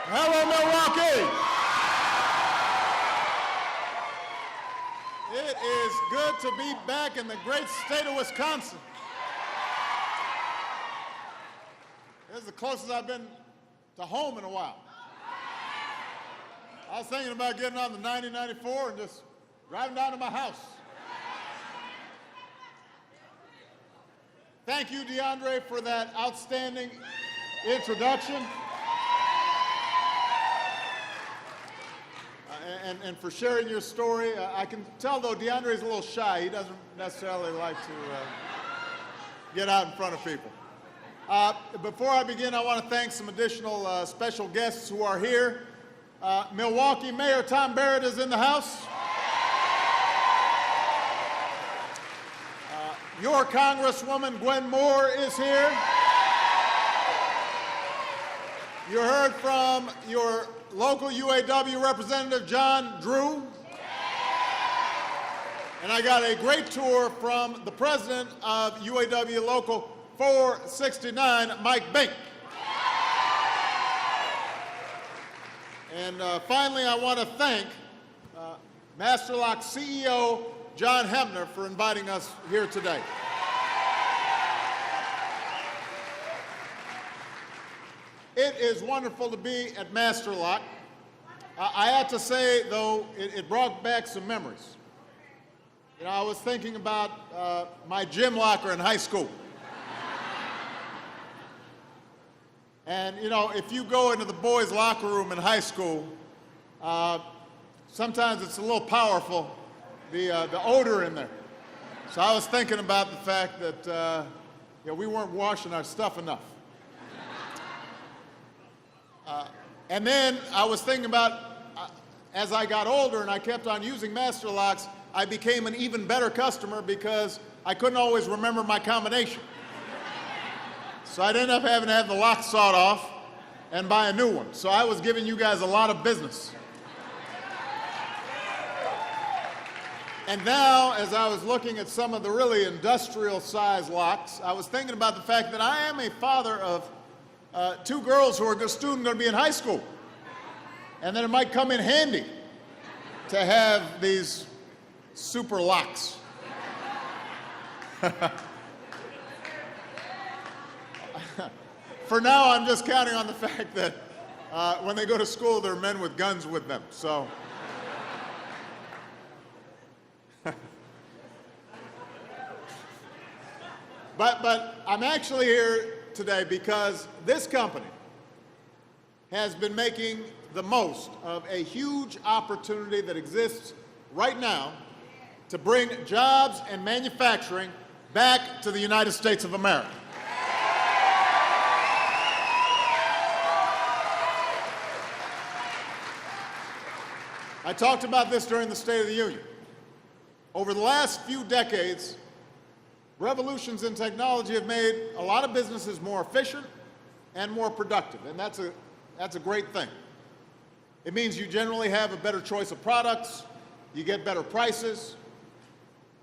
Hello, Milwaukee. It is good to be back in the great state of Wisconsin. This is the closest I've been to home in a while. I was thinking about getting on the 90-94 and just driving down to my house. Thank you, DeAndre, for that outstanding introduction. And for sharing your story. I can tell, though, DeAndre's a little shy. He doesn't necessarily like to get out in front of people. Before I begin, I want to thank some additional special guests who are here. Milwaukee Mayor Tom Barrett is in the house. Your Congresswoman Gwen Moore is here. You heard from your local UAW Representative John Drew. And I got a great tour from the president of UAW Local 469, Mike Bink. And finally, I want to thank Masterlock CEO John Hemner for inviting us here today. It is wonderful to be at Masterlock. I have to say, though, it brought back some memories. You know, I was thinking about my gym locker in high school. And, you know, if you go into the boys' locker room in high school, sometimes it's a little powerful, the odor in there. So I was thinking about the fact that you know, we weren't washing our stuff enough. And then I was thinking about, as I got older and I kept on using master locks, I became an even better customer because I couldn't always remember my combination. So I'd end up having to have the lock sawed off and buy a new one. So I was giving you guys a lot of business. And now, as I was looking at some of the really industrial size locks, I was thinking about the fact that I am a father of two girls who are soon going to be in high school. And then it might come in handy to have these super locks. For now, I'm just counting on the fact that when they go to school, there are men with guns with them. So. But I'm actually here today because this company has been making the most of a huge opportunity that exists right now to bring jobs and manufacturing back to the United States of America. I talked about this during the State of the Union. Over the last few decades, revolutions in technology have made a lot of businesses more efficient and more productive, and that's a great thing. It means you generally have a better choice of products, you get better prices,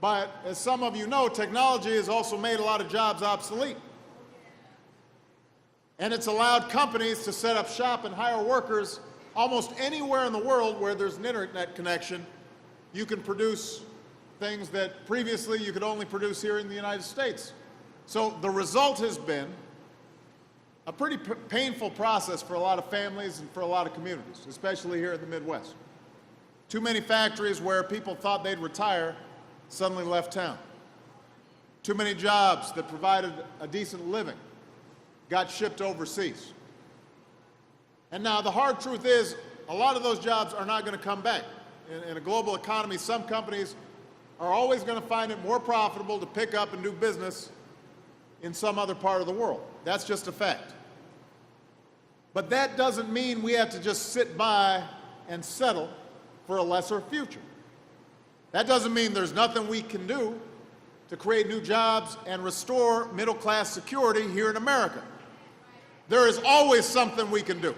but as some of you know, technology has also made a lot of jobs obsolete. And it's allowed companies to set up shop and hire workers almost anywhere in the world where there's an internet connection. You can produce things that previously you could only produce here in the United States. So the result has been a pretty painful process for a lot of families and for a lot of communities, especially here in the Midwest. Too many factories where people thought they'd retire suddenly left town. Too many jobs that provided a decent living got shipped overseas. And now the hard truth is, a lot of those jobs are not going to come back. In a global economy, some companies are always going to find it more profitable to pick up and do business in some other part of the world. That's just a fact. But that doesn't mean we have to just sit by and settle for a lesser future. That doesn't mean there's nothing we can do to create new jobs and restore middle-class security here in America. There is always something we can do.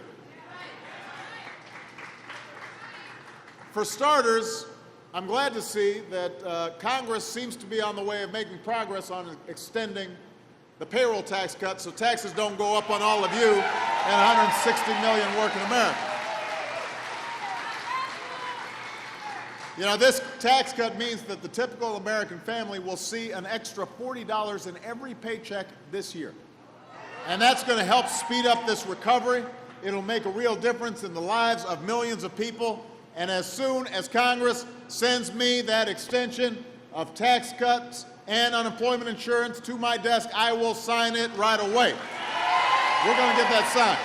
For starters, I'm glad to see that Congress seems to be on the way of making progress on extending the the payroll tax cut so taxes don't go up on all of you and 160 million working Americans. You know, this tax cut means that the typical American family will see an extra $40 in every paycheck this year. And that's going to help speed up this recovery. It'll make a real difference in the lives of millions of people. And as soon as Congress sends me that extension of tax cuts and unemployment insurance to my desk, I will sign it right away. We're going to get that signed.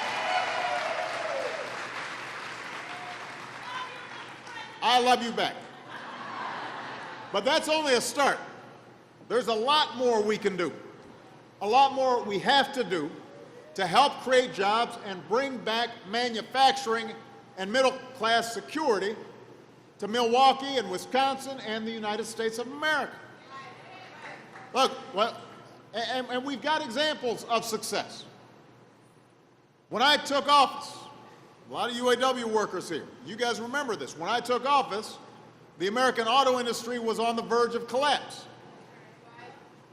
I love you back. But that's only a start. There's a lot more we can do. A lot more we have to do to help create jobs and bring back manufacturing and middle-class security to Milwaukee and Wisconsin and the United States of America. Look, well, and we've got examples of success. When I took office, a lot of UAW workers here, you guys remember this. When I took office, the American auto industry was on the verge of collapse.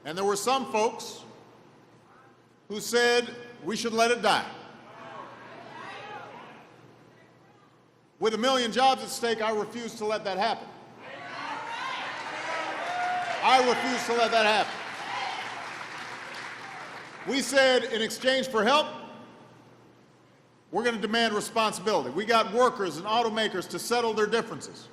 And there were some folks who said we should let it die. With 1 million jobs at stake, I refuse to let that happen. I refuse to let that happen. We said in exchange for help, we're going to demand responsibility. We got workers and automakers to settle their differences.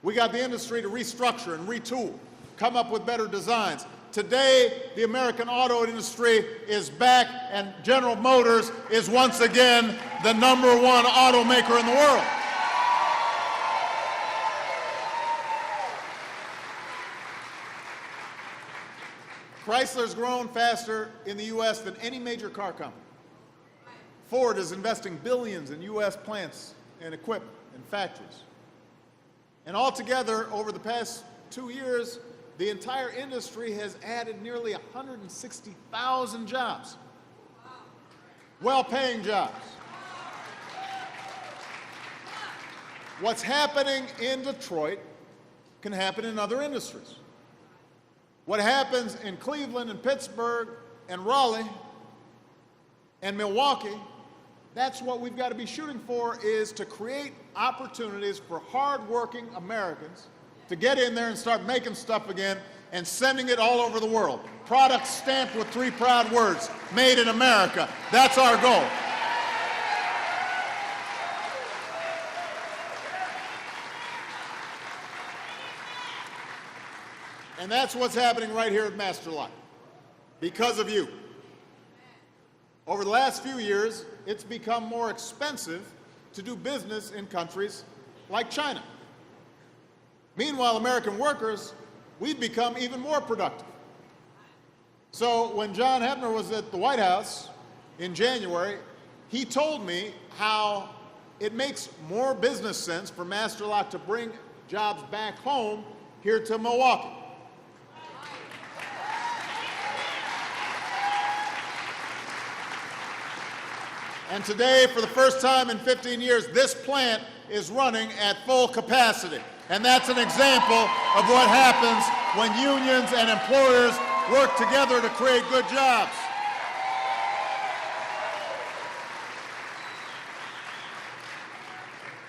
We got the industry to restructure and retool, come up with better designs. Today, the American auto industry is back, and General Motors is once again the #1 automaker in the world. Chrysler's grown faster in the U.S. than any major car company. Ford is investing billions in U.S. plants and equipment and factories. And altogether, over the past 2 years, the entire industry has added nearly 160,000 jobs, well-paying jobs. What's happening in Detroit can happen in other industries. What happens in Cleveland and Pittsburgh and Raleigh and Milwaukee, that's what we've got to be shooting for, is to create opportunities for hard-working Americans to get in there and start making stuff again and sending it all over the world. Products stamped with 3 proud words, made in America. That's our goal. And that's what's happening right here at Master Lock, because of you. Over the last few years, it's become more expensive to do business in countries like China. Meanwhile, American workers, we've become even more productive. So when John Hebner was at the White House in January, he told me how it makes more business sense for Master Lock to bring jobs back home here to Milwaukee. And today, for the first time in 15 years, this plant is running at full capacity. And that's an example of what happens when unions and employers work together to create good jobs.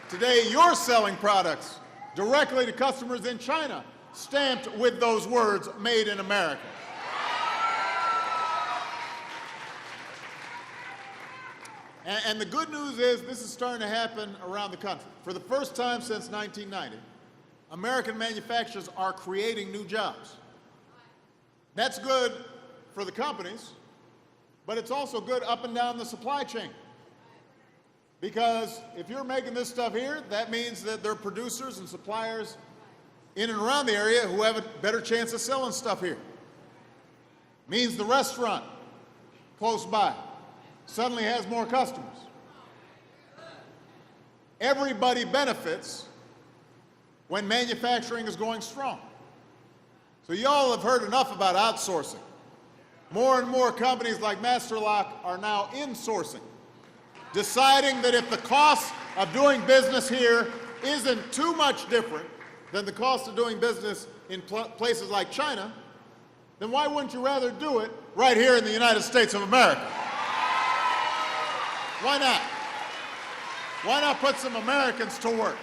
Today, you're selling products directly to customers in China, stamped with those words, made in America. And the good news is this is starting to happen around the country. For the first time since 1990, American manufacturers are creating new jobs. That's good for the companies, but it's also good up and down the supply chain. Because if you're making this stuff here, that means that there are producers and suppliers in and around the area who have a better chance of selling stuff here. Means the restaurant close by suddenly has more customers. Everybody benefits when manufacturing is going strong. So y'all have heard enough about outsourcing. More and more companies like Master Lock are now insourcing, deciding that if the cost of doing business here isn't too much different than the cost of doing business in places like China, then why wouldn't you rather do it right here in the United States of America. Why not? Why not put some Americans to work?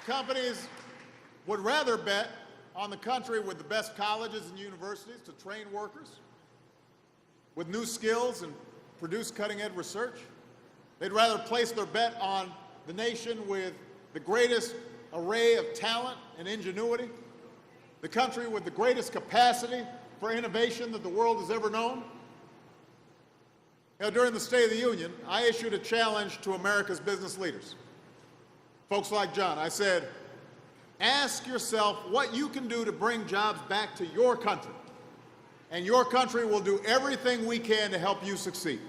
Companies would rather bet on the country with the best colleges and universities to train workers with new skills and produce cutting-edge research. They'd rather place their bet on the nation with the greatest array of talent and ingenuity, the country with the greatest capacity for innovation that the world has ever known. You know, during the State of the Union, I issued a challenge to America's business leaders, folks like John. I said, ask yourself what you can do to bring jobs back to your country, and your country will do everything we can to help you succeed.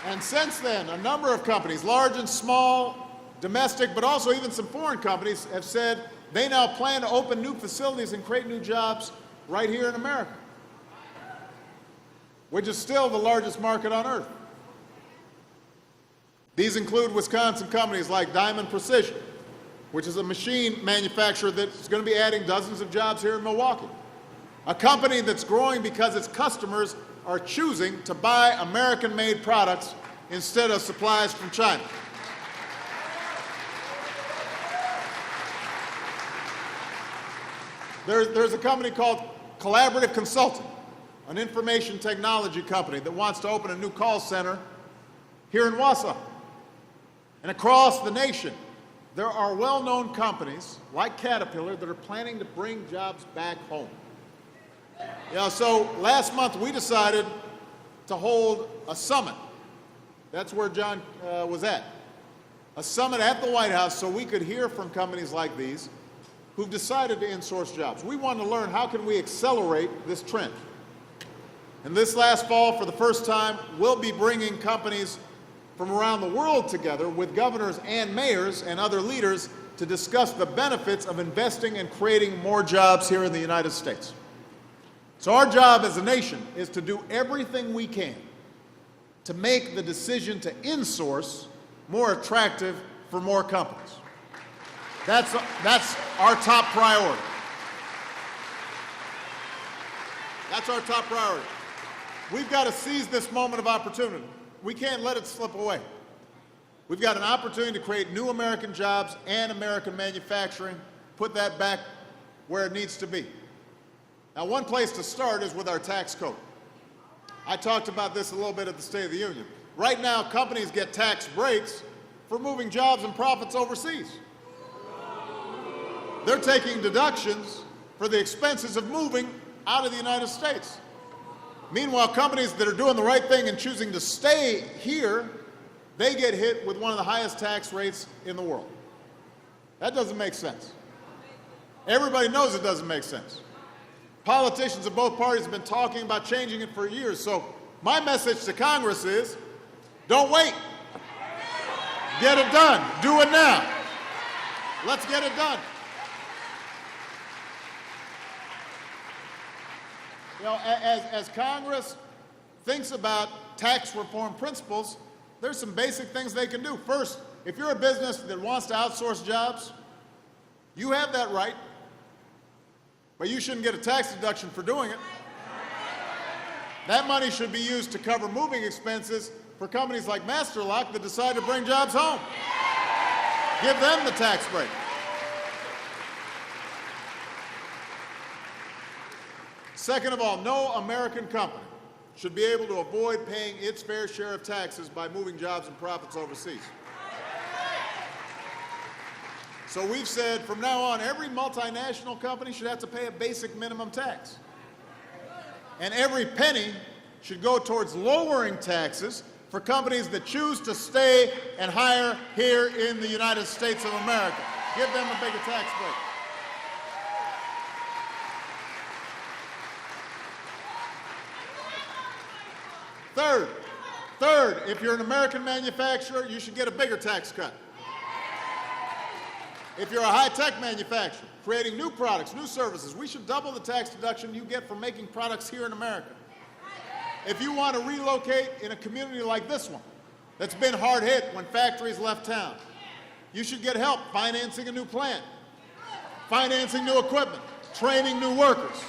And since then, a number of companies, large and small, domestic, but also even some foreign companies, have said they now plan to open new facilities and create new jobs right here in America, which is still the largest market on earth. These include Wisconsin companies like Diamond Precision, which is a machine manufacturer that's going to be adding dozens of jobs here in Milwaukee. A company that's growing because its customers are choosing to buy American-made products instead of supplies from China. There's a company called Collaborative Consulting, an information technology company that wants to open a new call center here in Wausau. And across the nation, there are well-known companies like Caterpillar that are planning to bring jobs back home. Yeah, so last month we decided to hold a summit. That's where John was at. A summit at the White House so we could hear from companies like these who've decided to insource jobs. We wanted to learn how can we accelerate this trend. And this last fall, for the first time, we'll be bringing companies from around the world together with governors and mayors and other leaders to discuss the benefits of investing and creating more jobs here in the United States. So our job as a nation is to do everything we can to make the decision to insource more attractive for more companies. That's our top priority. That's our top priority. We've got to seize this moment of opportunity. We can't let it slip away. We've got an opportunity to create new American jobs and American manufacturing, put that back where it needs to be. Now, one place to start is with our tax code. I talked about this a little bit at the State of the Union. Right now, companies get tax breaks for moving jobs and profits overseas. They're taking deductions for the expenses of moving out of the United States. Meanwhile, companies that are doing the right thing and choosing to stay here, they get hit with one of the highest tax rates in the world. That doesn't make sense. Everybody knows it doesn't make sense. Politicians of both parties have been talking about changing it for years. So my message to Congress is, don't wait. Get it done. Do it now. Let's get it done. You know, as Congress thinks about tax reform principles, there's some basic things they can do. First, if you're a business that wants to outsource jobs, you have that right, but you shouldn't get a tax deduction for doing it. That money should be used to cover moving expenses for companies like Masterlock that decide to bring jobs home. Give them the tax break. Second of all, no American company should be able to avoid paying its fair share of taxes by moving jobs and profits overseas. So we've said from now on, every multinational company should have to pay a basic minimum tax. And every penny should go towards lowering taxes for companies that choose to stay and hire here in the United States of America. Give them a bigger tax break. Third, if you're an American manufacturer, you should get a bigger tax cut. If you're a high-tech manufacturer, creating new products, new services, we should double the tax deduction you get for making products here in America. If you want to relocate in a community like this one, that's been hard hit when factories left town, You should get help financing a new plant, financing new equipment, training new workers.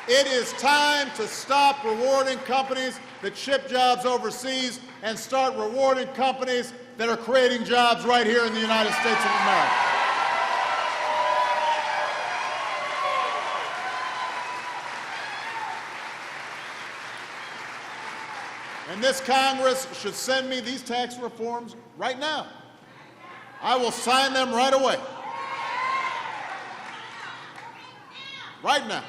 It is time to stop rewarding companies that ship jobs overseas and start rewarding companies that are creating jobs right here in the United States of America. And this Congress should send me these tax reforms right now. I will sign them right away. Right now.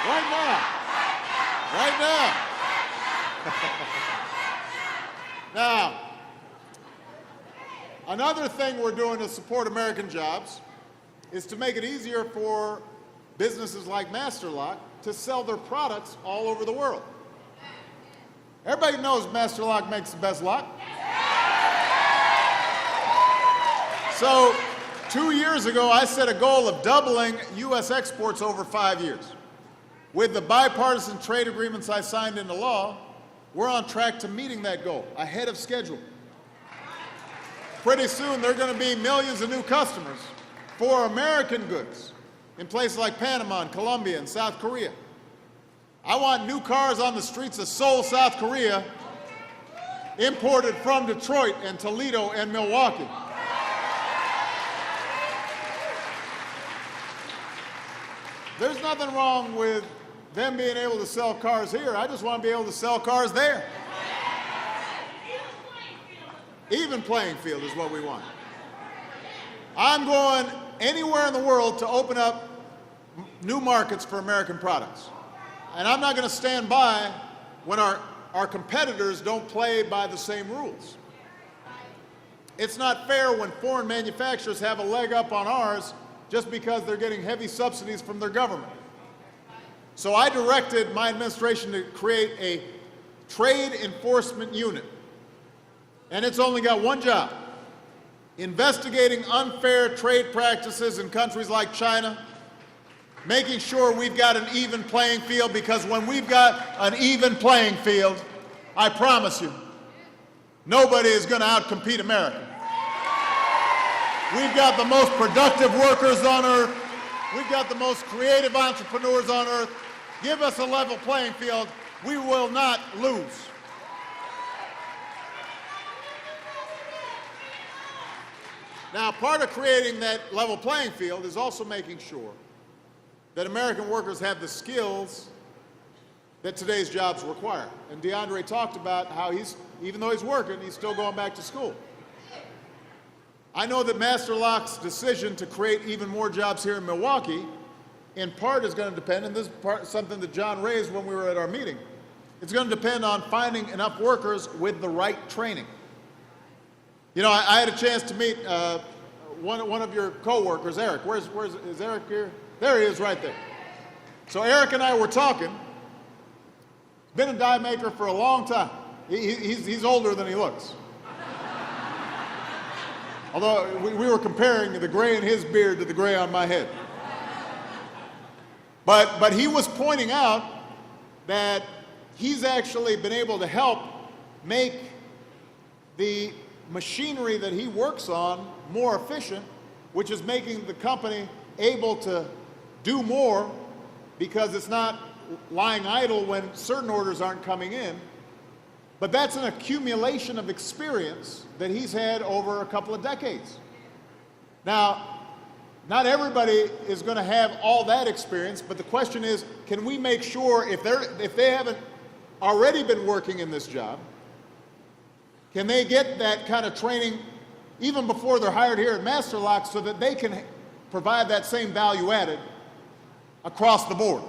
Right now. Right now. Now, another thing we're doing to support American jobs is to make it easier for businesses like Masterlock to sell their products all over the world. Everybody knows Masterlock makes the best lock. So 2 years ago, I set a goal of doubling U.S. exports over 5 years. With the bipartisan trade agreements I signed into law, we're on track to meeting that goal, ahead of schedule. Pretty soon, there are going to be millions of new customers for American goods in places like Panama and Colombia and South Korea. I want new cars on the streets of Seoul, South Korea, imported from Detroit and Toledo and Milwaukee. There's nothing wrong with them being able to sell cars here. I just want to be able to sell cars there. Even playing field is what we want. I'm going anywhere in the world to open up new markets for American products. And I'm not going to stand by when our competitors don't play by the same rules. It's not fair when foreign manufacturers have a leg up on ours just because they're getting heavy subsidies from their government. So I directed my administration to create a trade enforcement unit. And it's only got one job: investigating unfair trade practices in countries like China, making sure we've got an even playing field, because when we've got an even playing field, I promise you, nobody is going to outcompete America. We've got the most productive workers on earth. We've got the most creative entrepreneurs on earth. Give us a level playing field. We will not lose. Now, part of creating that level playing field is also making sure that American workers have the skills that today's jobs require. And DeAndre talked about how even though he's working, he's still going back to school. I know that Masterlock's decision to create even more jobs here in Milwaukee, in part, is going to depend, and this is something that John raised when we were at our meeting, it's going to depend on finding enough workers with the right training. You know, I had a chance to meet one of your co-workers, Eric. Is Eric here? There he is, right there. So Eric and I were talking. Been a die maker for a long time. He's older than he looks. Although we were comparing the gray in his beard to the gray on my head. But he was pointing out that he's actually been able to help make the machinery that he works on more efficient, which is making the company able to do more because it's not lying idle when certain orders aren't coming in. But that's an accumulation of experience that he's had over a couple of decades. Now, not everybody is going to have all that experience, but the question is, can we make sure if they haven't already been working in this job, can they get that kind of training even before they're hired here at Masterlock so that they can provide that same value added across the board?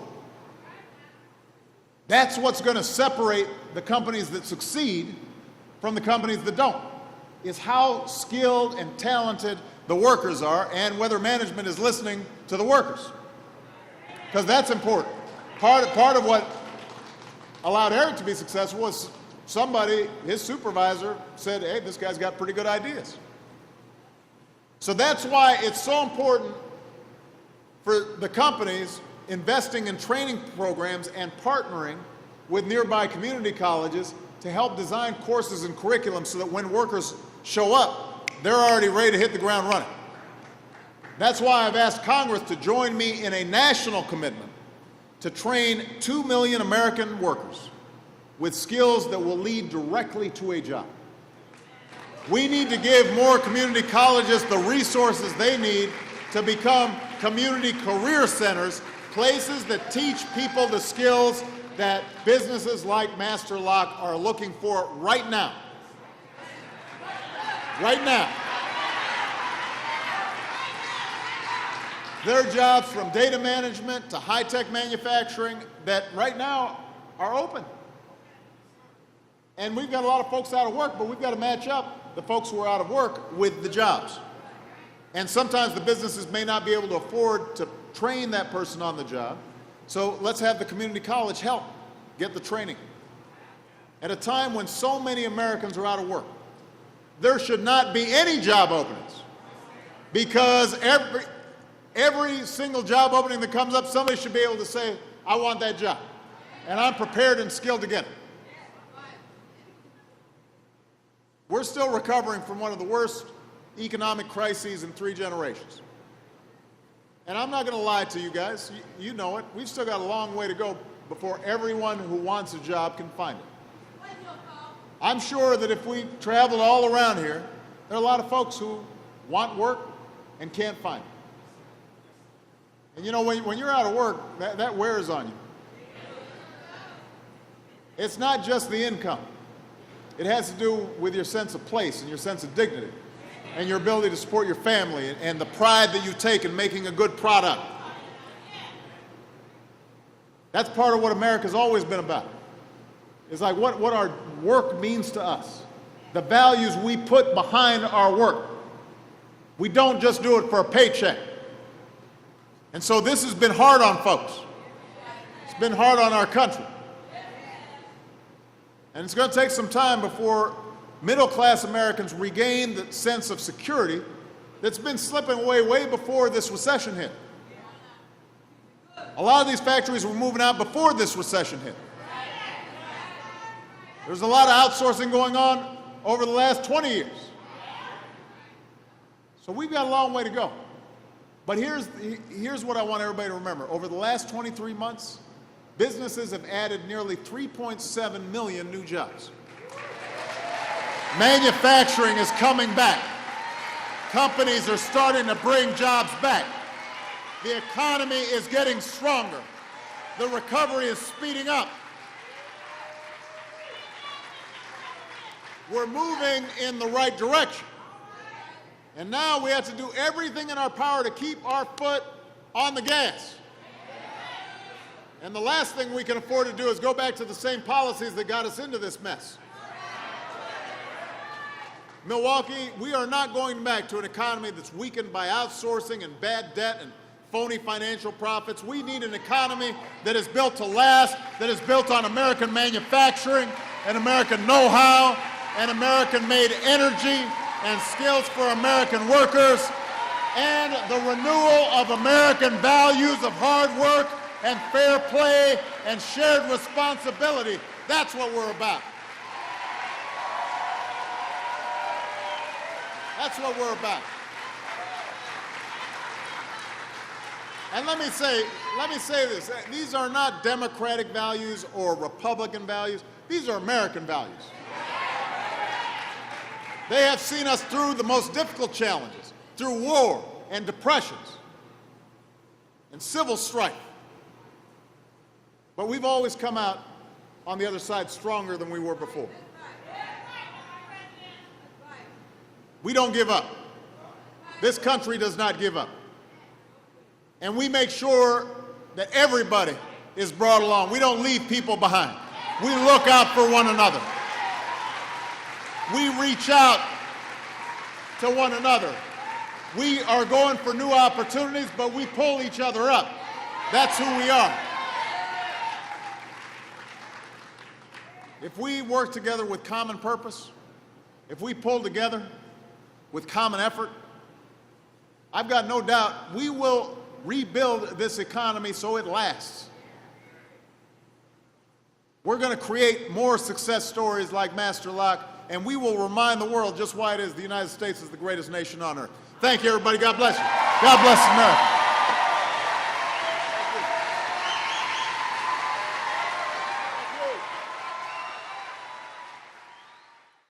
That's what's going to separate the companies that succeed from the companies that don't, is how skilled and talented the workers are and whether management is listening to the workers. Because that's important. Part of what allowed Eric to be successful was somebody, his supervisor, said, hey, this guy's got pretty good ideas. So that's why it's so important for the companies investing in training programs and partnering with nearby community colleges to help design courses and curriculum so that when workers show up, they're already ready to hit the ground running. That's why I've asked Congress to join me in a national commitment to train 2 million American workers with skills that will lead directly to a job. We need to give more community colleges the resources they need to become community career centers, places that teach people the skills that businesses like Master Lock are looking for right now. Right now. There are jobs from data management to high-tech manufacturing that right now are open. And we've got a lot of folks out of work, but we've got to match up the folks who are out of work with the jobs. And sometimes the businesses may not be able to afford to train that person on the job. So let's have the community college help get the training. At a time when so many Americans are out of work, there should not be any job openings, because every single job opening that comes up, somebody should be able to say, I want that job, and I'm prepared and skilled to get it. We're still recovering from one of the worst economic crises in 3 generations. And I'm not going to lie to you guys, you know it, we've still got a long way to go before everyone who wants a job can find it. I'm sure that if we traveled all around here, there are a lot of folks who want work and can't find it. And you know, when you're out of work, that wears on you. It's not just the income. It has to do with your sense of place and your sense of dignity and your ability to support your family and the pride that you take in making a good product. That's part of what America's always been about. It's like what our work means to us, the values we put behind our work. We don't just do it for a paycheck. And so this has been hard on folks. It's been hard on our country. And it's going to take some time before middle-class Americans regain the sense of security that's been slipping away way before this recession hit. A lot of these factories were moving out before this recession hit. There's a lot of outsourcing going on over the last 20 years. So we've got a long way to go. But here's what I want everybody to remember. Over the last 23 months, businesses have added nearly 3.7 million new jobs. Manufacturing is coming back. Companies are starting to bring jobs back. The economy is getting stronger. The recovery is speeding up. We're moving in the right direction. And now we have to do everything in our power to keep our foot on the gas. And the last thing we can afford to do is go back to the same policies that got us into this mess. Milwaukee, we are not going back to an economy that's weakened by outsourcing and bad debt and phony financial profits. We need an economy that is built to last, that is built on American manufacturing and American know-how and American-made energy and skills for American workers, and the renewal of American values of hard work and fair play and shared responsibility. That's what we're about. That's what we're about. And let me say this. These are not Democratic values or Republican values. These are American values. They have seen us through the most difficult challenges, through war and depressions and civil strife. But we've always come out on the other side stronger than we were before. We don't give up. This country does not give up. And we make sure that everybody is brought along. We don't leave people behind. We look out for one another. We reach out to one another. We are going for new opportunities, but we pull each other up. That's who we are. If we work together with common purpose, if we pull together with common effort, I've got no doubt we will rebuild this economy so it lasts. We're going to create more success stories like Master Lock, and we will remind the world just why it is the United States is the greatest nation on earth. Thank you, everybody. God bless you. God bless America.